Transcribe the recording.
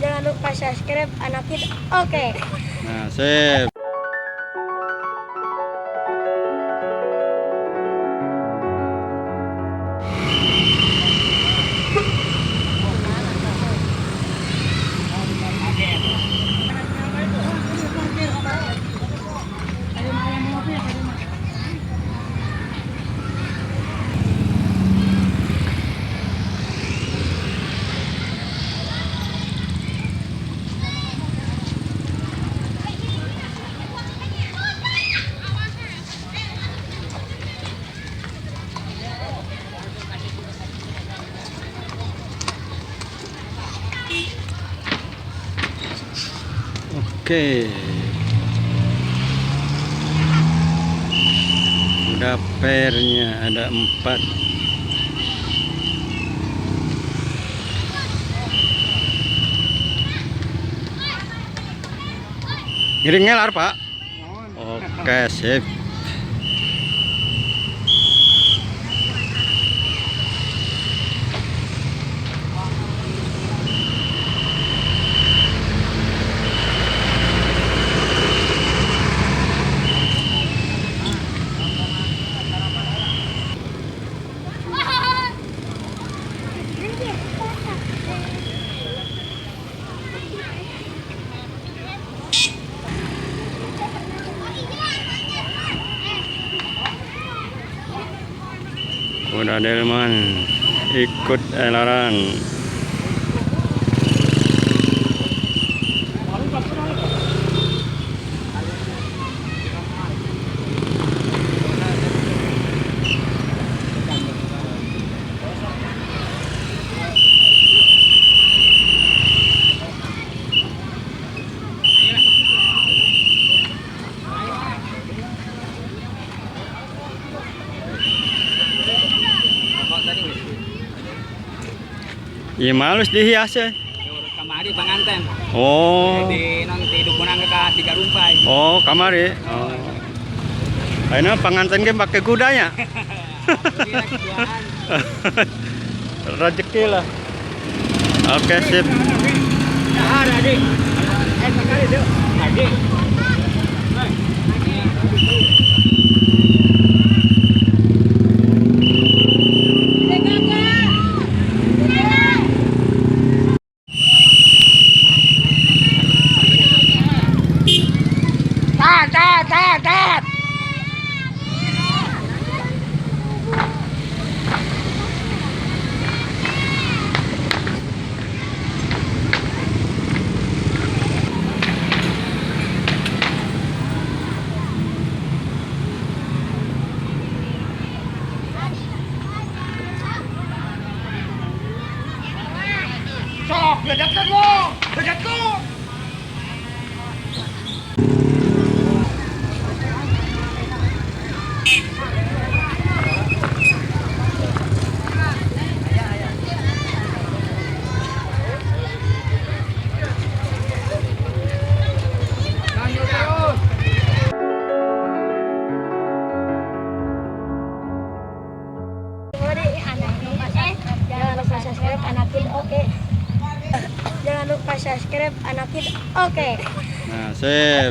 Jangan lupa subscribe Anakin. Oke. Nah, sip. Oke, udah pairnya ada 4. Ngiring ngelar Pak. Oke, sip. Udah Delman ikut elaran. Iya malus dihias ya. Kamari pengantin. Oh. Di nanti dukungan ke 3 rumpai. Oh, kamari. Oh. Ayeuna pengantin ge pakai kudanya. Rezeki lah. Oke, sip. Ada adik. Sekali deh. Adik. Tat. Sok, ledakan lo. Ledakan. Jangan lupa subscribe Anakin. Oke. Nah, sip.